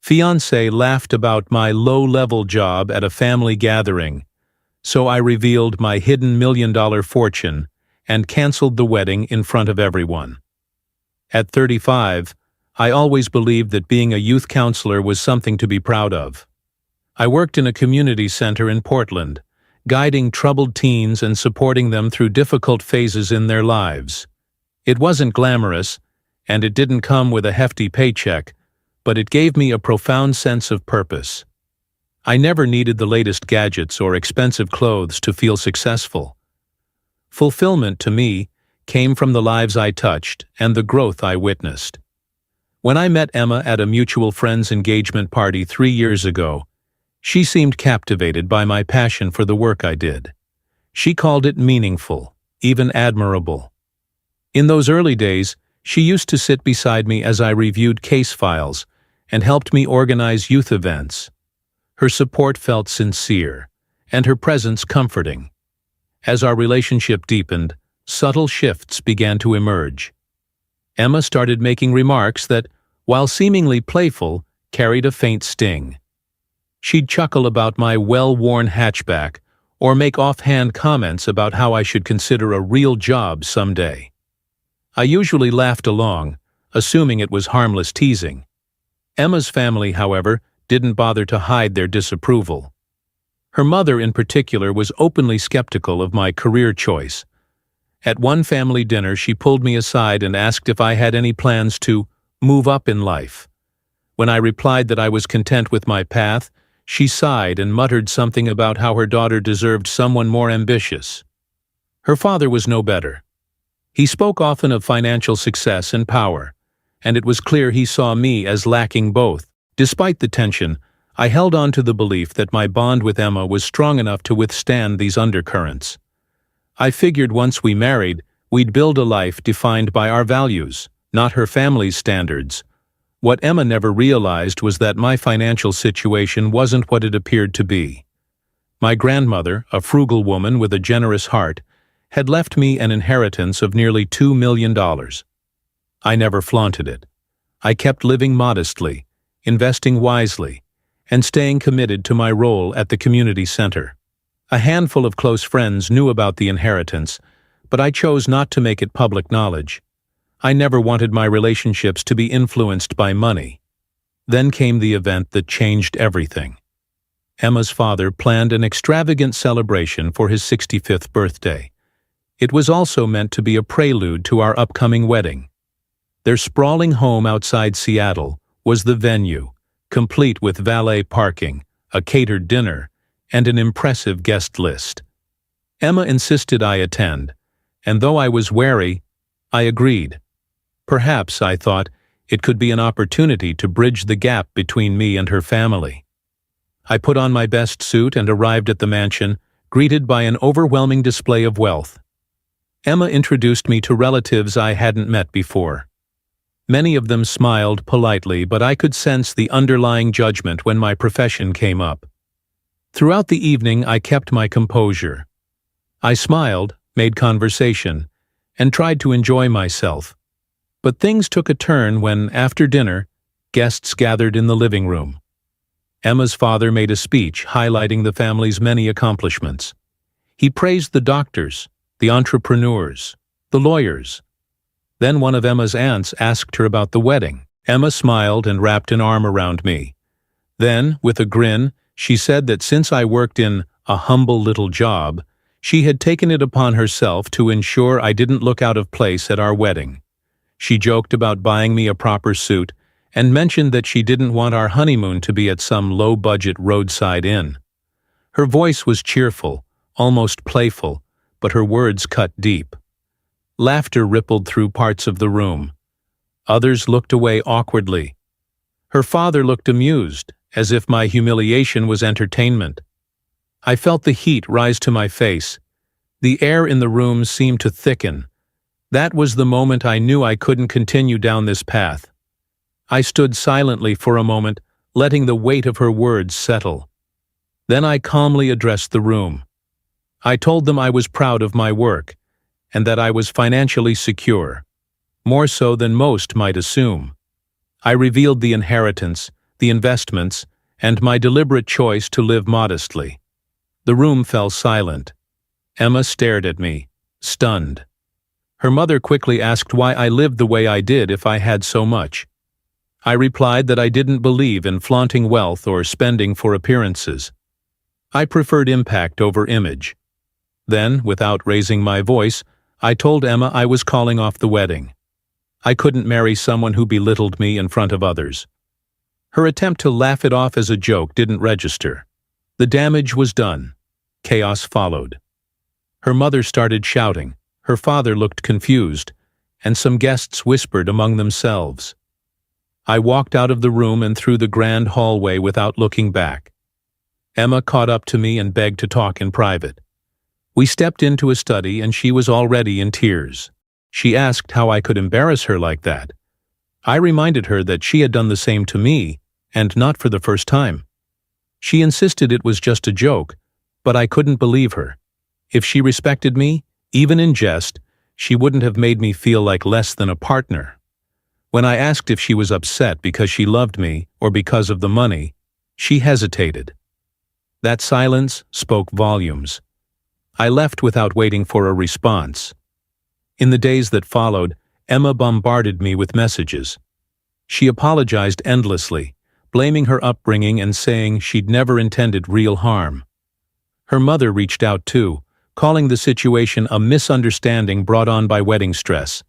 Fiancée laughed about my low-level job at a family gathering, so I revealed my hidden million-dollar fortune and canceled the wedding in front of everyone. At 35, I always believed that being a youth counselor was something to be proud of. I worked in a community center in Portland, guiding troubled teens and supporting them through difficult phases in their lives. It wasn't glamorous, and it didn't come with a hefty paycheck, but it gave me a profound sense of purpose. I never needed the latest gadgets or expensive clothes to feel successful. Fulfillment, to me, came from the lives I touched and the growth I witnessed. When I met Emma at a mutual friend's engagement party 3 years ago, she seemed captivated by my passion for the work I did. She called it meaningful, even admirable. In those early days, she used to sit beside me as I reviewed case files and helped me organize youth events. Her support felt sincere, and her presence comforting. As our relationship deepened, subtle shifts began to emerge. Emma started making remarks that, while seemingly playful, carried a faint sting. She'd chuckle about my well-worn hatchback or make offhand comments about how I should consider a real job someday. I usually laughed along, assuming it was harmless teasing. Emma's family, however, didn't bother to hide their disapproval. Her mother, in particular, was openly skeptical of my career choice. At one family dinner, she pulled me aside and asked if I had any plans to move up in life. When I replied that I was content with my path, she sighed and muttered something about how her daughter deserved someone more ambitious. Her father was no better. He spoke often of financial success and power, and it was clear he saw me as lacking both. Despite the tension, I held on to the belief that my bond with Emma was strong enough to withstand these undercurrents. I figured once we married, we'd build a life defined by our values, not her family's standards. What Emma never realized was that my financial situation wasn't what it appeared to be. My grandmother, a frugal woman with a generous heart, had left me an inheritance of nearly $2 million. I never flaunted it. I kept living modestly, investing wisely, and staying committed to my role at the community center. A handful of close friends knew about the inheritance, but I chose not to make it public knowledge. I never wanted my relationships to be influenced by money. Then came the event that changed everything. Emma's father planned an extravagant celebration for his 65th birthday. It was also meant to be a prelude to our upcoming wedding. Their sprawling home outside Seattle was the venue, complete with valet parking, a catered dinner, and an impressive guest list. Emma insisted I attend, and though I was wary, I agreed. Perhaps, I thought, it could be an opportunity to bridge the gap between me and her family. I put on my best suit and arrived at the mansion, greeted by an overwhelming display of wealth. Emma introduced me to relatives I hadn't met before. Many of them smiled politely, but I could sense the underlying judgment when my profession came up. Throughout the evening, I kept my composure. I smiled, made conversation, and tried to enjoy myself. But things took a turn when, after dinner, guests gathered in the living room. Emma's father made a speech highlighting the family's many accomplishments. He praised the doctors, the entrepreneurs, the lawyers. Then one of Emma's aunts asked her about the wedding. Emma smiled and wrapped an arm around me. Then, with a grin, she said that since I worked in a humble little job, she had taken it upon herself to ensure I didn't look out of place at our wedding. She joked about buying me a proper suit and mentioned that she didn't want our honeymoon to be at some low-budget roadside inn. Her voice was cheerful, almost playful, but her words cut deep. Laughter rippled through parts of the room. Others looked away awkwardly. Her father looked amused, as if my humiliation was entertainment. I felt the heat rise to my face. The air in the room seemed to thicken. That was the moment I knew I couldn't continue down this path. I stood silently for a moment, letting the weight of her words settle. Then I calmly addressed the room. I told them I was proud of my work, and that I was financially secure, more so than most might assume. I revealed the inheritance, the investments, and my deliberate choice to live modestly. The room fell silent. Emma stared at me, stunned. Her mother quickly asked why I lived the way I did if I had so much. I replied that I didn't believe in flaunting wealth or spending for appearances. I preferred impact over image. Then, without raising my voice, I told Emma I was calling off the wedding. I couldn't marry someone who belittled me in front of others. Her attempt to laugh it off as a joke didn't register. The damage was done. Chaos followed. Her mother started shouting, her father looked confused, and some guests whispered among themselves. I walked out of the room and through the grand hallway without looking back. Emma caught up to me and begged to talk in private. We stepped into a study and she was already in tears. She asked how I could embarrass her like that. I reminded her that she had done the same to me, and not for the first time. She insisted it was just a joke, but I couldn't believe her. If she respected me, even in jest, she wouldn't have made me feel like less than a partner. When I asked if she was upset because she loved me or because of the money, she hesitated. That silence spoke volumes. I left without waiting for a response. In the days that followed, Emma bombarded me with messages. She apologized endlessly, blaming her upbringing and saying she'd never intended real harm. Her mother reached out too, calling the situation a misunderstanding brought on by wedding stress.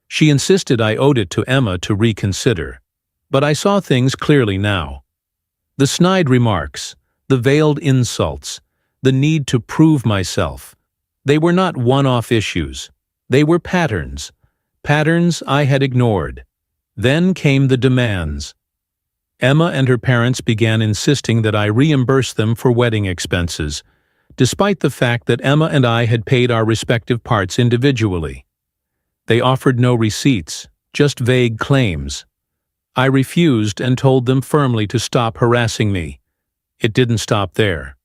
She insisted I owed it to Emma to reconsider, but I saw things clearly now. The snide remarks, the veiled insults, the need to prove myself, they were not one-off issues. They were patterns I had ignored. Then came the demands. Emma and her parents began insisting that I reimburse them for wedding expenses, despite the fact that Emma and I had paid our respective parts individually. They offered no receipts, just vague claims. I refused and told them firmly to stop harassing me. It didn't stop there.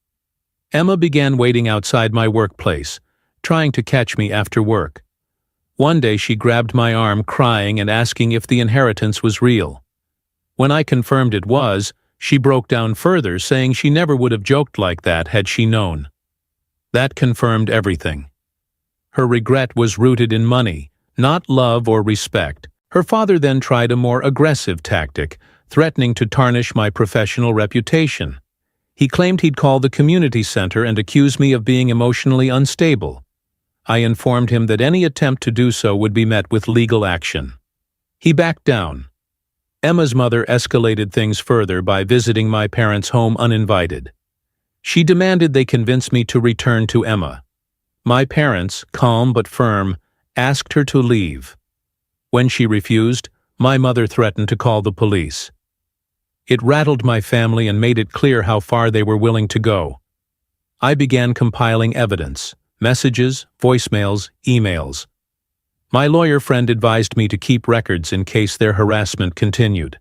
Emma began waiting outside my workplace, trying to catch me after work. One day she grabbed my arm crying and asking if the inheritance was real. When I confirmed it was, she broke down further, saying she never would have joked like that had she known. That confirmed everything. Her regret was rooted in money, not love or respect. Her father then tried a more aggressive tactic, threatening to tarnish my professional reputation. He claimed he'd call the community center and accuse me of being emotionally unstable. I informed him that any attempt to do so would be met with legal action. He backed down. Emma's mother escalated things further by visiting my parents' home uninvited. She demanded they convince me to return to Emma. My parents, calm but firm, asked her to leave. When she refused, my mother threatened to call the police. It rattled my family and made it clear how far they were willing to go. I began compiling evidence. Messages, voicemails, emails. My lawyer friend advised me to keep records in case their harassment continued.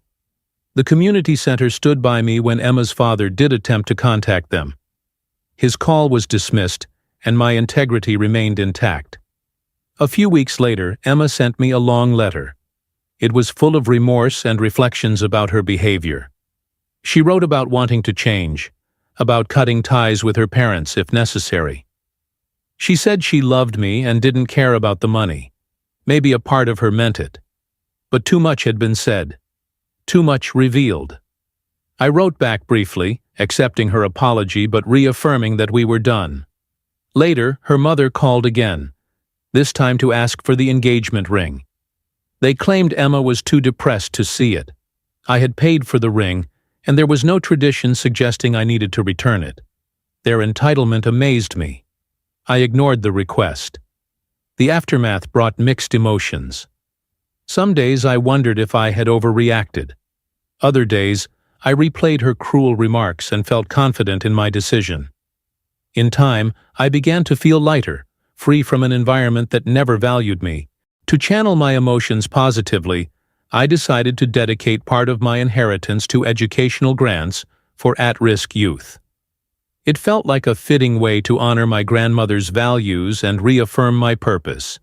The community center stood by me when Emma's father did attempt to contact them. His call was dismissed, and my integrity remained intact. A few weeks later, Emma sent me a long letter. It was full of remorse and reflections about her behavior. She wrote about wanting to change, about cutting ties with her parents if necessary. She said she loved me and didn't care about the money. Maybe a part of her meant it. But too much had been said. Too much revealed. I wrote back briefly, accepting her apology but reaffirming that we were done. Later, her mother called again, this time to ask for the engagement ring. They claimed Emma was too depressed to see it. I had paid for the ring, and there was no tradition suggesting I needed to return it. Their entitlement amazed me. I ignored the request. The aftermath brought mixed emotions. Some days I wondered if I had overreacted. Other days, I replayed her cruel remarks and felt confident in my decision. In time, I began to feel lighter, free from an environment that never valued me. To channel my emotions positively, I decided to dedicate part of my inheritance to educational grants for at-risk youth. It felt like a fitting way to honor my grandmother's values and reaffirm my purpose.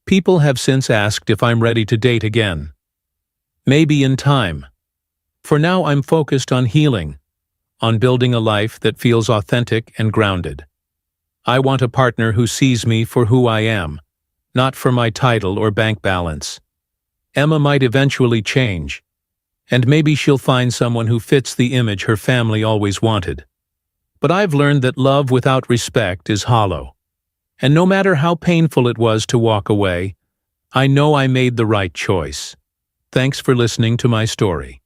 People have since asked if I'm ready to date again. Maybe in time. For now, I'm focused on healing, on building a life that feels authentic and grounded. I want a partner who sees me for who I am, not for my title or bank balance. Emma might eventually change, and maybe she'll find someone who fits the image her family always wanted. But I've learned that love without respect is hollow. And no matter how painful it was to walk away, I know I made the right choice. Thanks for listening to my story.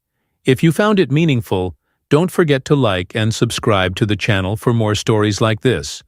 If you found it meaningful, don't forget to like and subscribe to the channel for more stories like this.